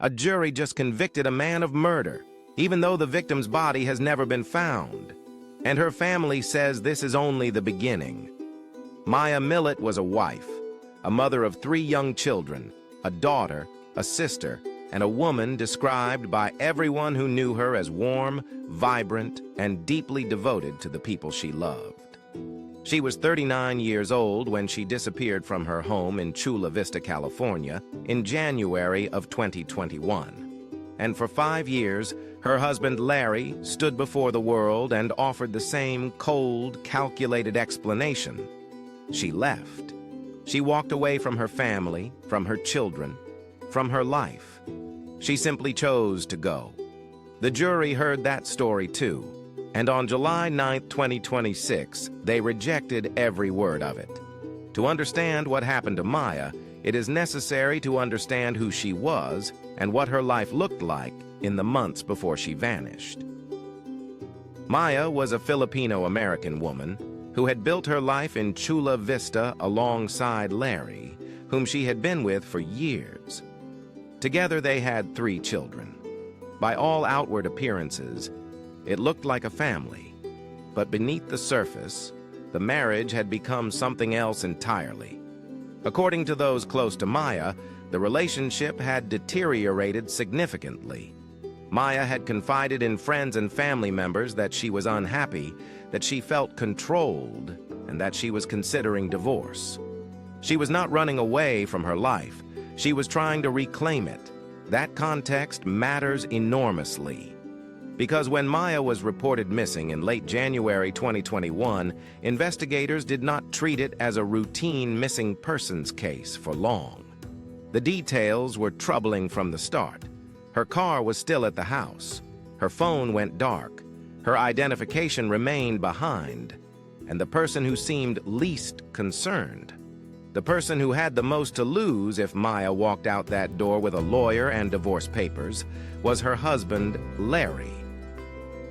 A jury just convicted a man of murder, even though the victim's body has never been found. And her family says this is only the beginning. Maya Millete was a wife, a mother of 3 young children, a daughter, a sister, and a woman described by everyone who knew her as warm, vibrant, and deeply devoted to the people she loved. She was 39 years old when she disappeared from her home in Chula Vista, California, in January of 2021. And for 5 years, her husband Larry stood before the world and offered the same cold, calculated explanation. She left. She walked away from her family, from her children, from her life. She simply chose to go. The jury heard that story too, and on July 9, 2026, they rejected every word of it. To understand what happened to Maya, it is necessary to understand who she was and what her life looked like in the months before she vanished. Maya was a Filipino-American woman who had built her life in Chula Vista alongside Larry, whom she had been with for years. Together they had 3 children. By all outward appearances, it looked like a family, but beneath the surface, the marriage had become something else entirely. According to those close to Maya, the relationship had deteriorated significantly. Maya had confided in friends and family members that she was unhappy, that she felt controlled, and that she was considering divorce. She was not running away from her life. She was trying to reclaim it. That context matters enormously. Because when Maya was reported missing in late January 2021, investigators did not treat it as a routine missing persons case for long. The details were troubling from the start. Her car was still at the house. Her phone went dark. Her identification remained behind. And the person who seemed least concerned, the person who had the most to lose if Maya walked out that door with a lawyer and divorce papers, was her husband, Larry.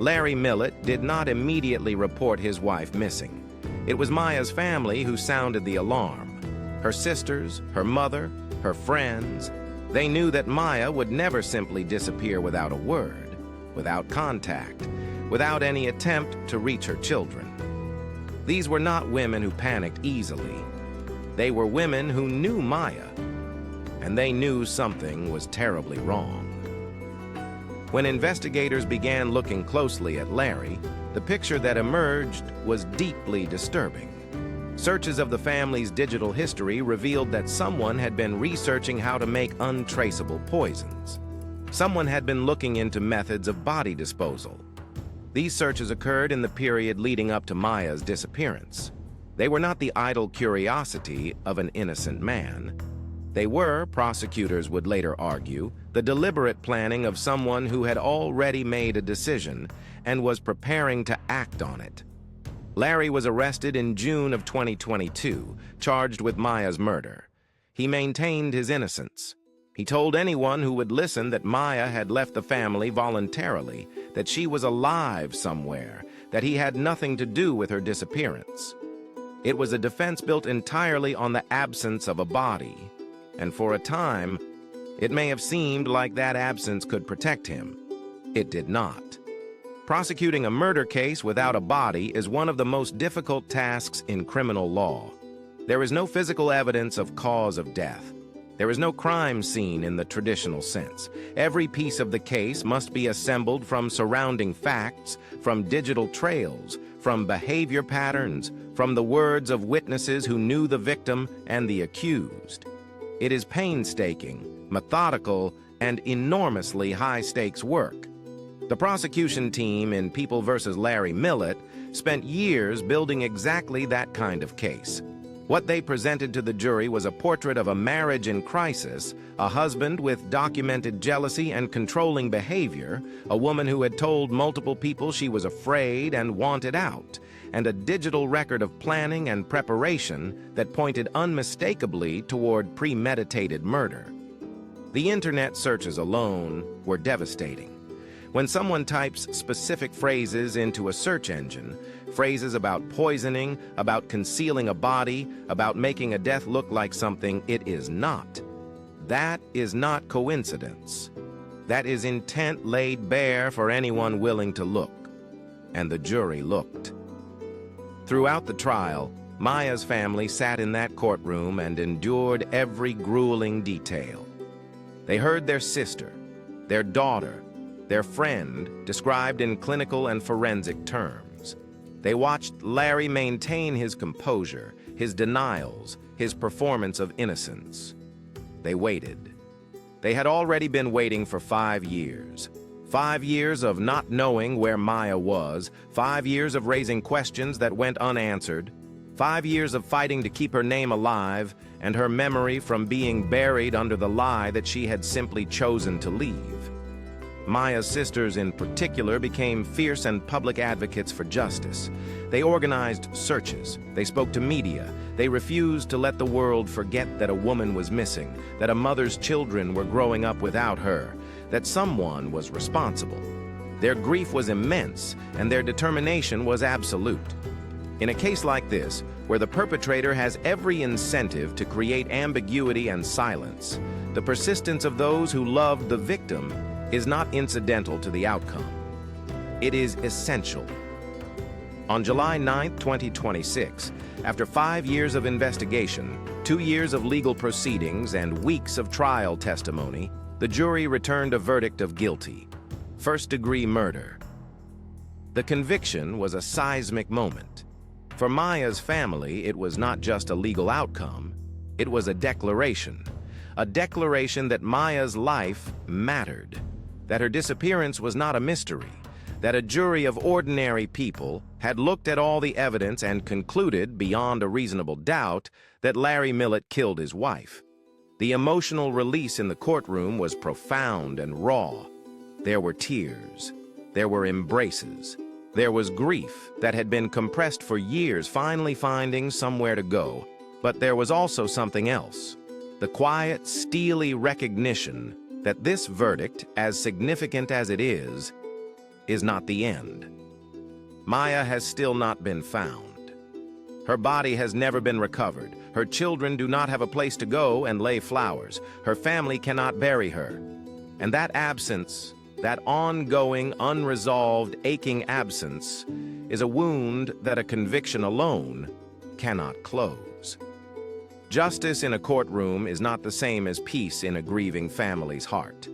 Larry Millete did not immediately report his wife missing. It was Maya's family who sounded the alarm. Her sisters, her mother, her friends. They knew that Maya would never simply disappear without a word, without contact, without any attempt to reach her children. These were not women who panicked easily. They were women who knew Maya, and they knew something was terribly wrong. When investigators began looking closely at Larry, the picture that emerged was deeply disturbing. Searches of the family's digital history revealed that someone had been researching how to make untraceable poisons. Someone had been looking into methods of body disposal. These searches occurred in the period leading up to Maya's disappearance. They were not the idle curiosity of an innocent man. They were, prosecutors would later argue, the deliberate planning of someone who had already made a decision and was preparing to act on it. Larry was arrested in June of 2022, charged with Maya's murder. He maintained his innocence. He told anyone who would listen that Maya had left the family voluntarily, that she was alive somewhere, that he had nothing to do with her disappearance. It was a defense built entirely on the absence of a body, and for a time, it may have seemed like that absence could protect him. It did not. Prosecuting a murder case without a body is one of the most difficult tasks in criminal law. There is no physical evidence of cause of death. There is no crime scene in the traditional sense. Every piece of the case must be assembled from surrounding facts, from digital trails, from behavior patterns, from the words of witnesses who knew the victim and the accused. It is painstaking, methodical, and enormously high-stakes work. The prosecution team in People v. Larry Millete spent years building exactly that kind of case. What they presented to the jury was a portrait of a marriage in crisis, a husband with documented jealousy and controlling behavior, a woman who had told multiple people she was afraid and wanted out, and a digital record of planning and preparation that pointed unmistakably toward premeditated murder. The internet searches alone were devastating. When someone types specific phrases into a search engine, phrases about poisoning, about concealing a body, about making a death look like something it is not, that is not coincidence. that is intent laid bare for anyone willing to look. And the jury looked. Throughout the trial, Maya's family sat in that courtroom and endured every grueling detail. They heard their sister, their daughter, their friend described in clinical and forensic terms. They watched Larry maintain his composure, his denials, his performance of innocence. They waited. They had already been waiting for 5 years. 5 years of not knowing where Maya was, 5 years of raising questions that went unanswered, 5 years of fighting to keep her name alive and her memory from being buried under the lie that she had simply chosen to leave. Maya's sisters in particular became fierce and public advocates for justice. They organized searches, they spoke to media, they refused to let the world forget that a woman was missing, that a mother's children were growing up without her, that someone was responsible. Their grief was immense, and their determination was absolute. In a case like this, where the perpetrator has every incentive to create ambiguity and silence, the persistence of those who loved the victim is not incidental to the outcome. It is essential. On July 9, 2026, after 5 years of investigation, 2 years of legal proceedings, and weeks of trial testimony, the jury returned a verdict of guilty, first-degree murder. The conviction was a seismic moment. For Maya's family, it was not just a legal outcome, it was a declaration that Maya's life mattered, that her disappearance was not a mystery, that a jury of ordinary people had looked at all the evidence and concluded, beyond a reasonable doubt, that Larry Millete killed his wife. The emotional release in the courtroom was profound and raw. There were tears. There were embraces. There was grief that had been compressed for years, finally finding somewhere to go. But there was also something else. The quiet, steely recognition that this verdict, as significant as it is not the end. Maya has still not been found. Her body has never been recovered. Her children do not have a place to go and lay flowers. Her family cannot bury her. And that absence, that ongoing, unresolved, aching absence, is a wound that a conviction alone cannot close. Justice in a courtroom is not the same as peace in a grieving family's heart.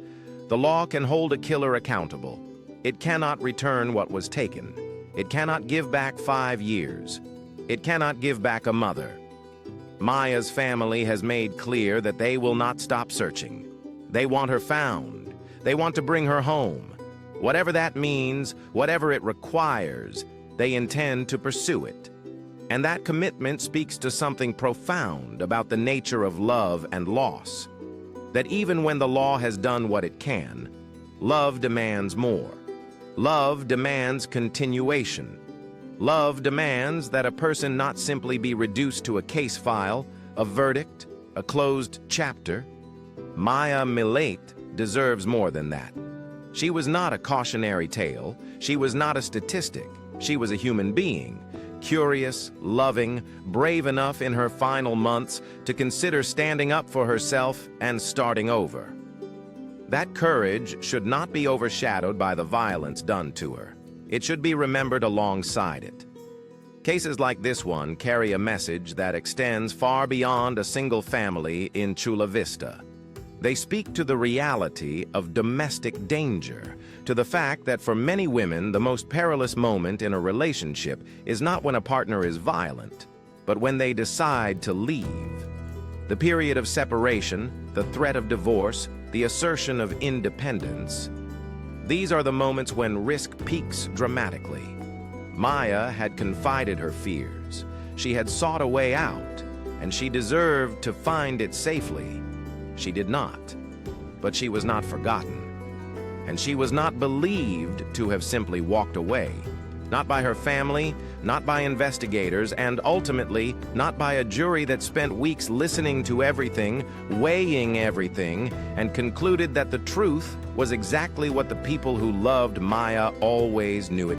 The law can hold a killer accountable. It cannot return what was taken. It cannot give back 5 years. It cannot give back a mother. Maya's family has made clear that they will not stop searching. They want her found. They want to bring her home. Whatever that means, whatever it requires, they intend to pursue it. And that commitment speaks to something profound about the nature of love and loss. That even when the law has done what it can, love demands more. Love demands continuation. Love demands that a person not simply be reduced to a case file, a verdict, a closed chapter. Maya Millete deserves more than that. She was not a cautionary tale. She was not a statistic. She was a human being, curious, loving, brave enough in her final months to consider standing up for herself and starting over. That courage should not be overshadowed by the violence done to her. It should be remembered alongside it. Cases like this one carry a message that extends far beyond a single family in Chula Vista. They speak to the reality of domestic danger, to the fact that for many women, the most perilous moment in a relationship is not when a partner is violent, but when they decide to leave. The period of separation, the threat of divorce, the assertion of independence, these are the moments when risk peaks dramatically. Maya had confided her fears. She had sought a way out, and she deserved to find it safely. She did not, but she was not forgotten. And she was not believed to have simply walked away. Not by her family, not by investigators, and ultimately, not by a jury that spent weeks listening to everything, weighing everything, and concluded that the truth was exactly what the people who loved Maya always knew it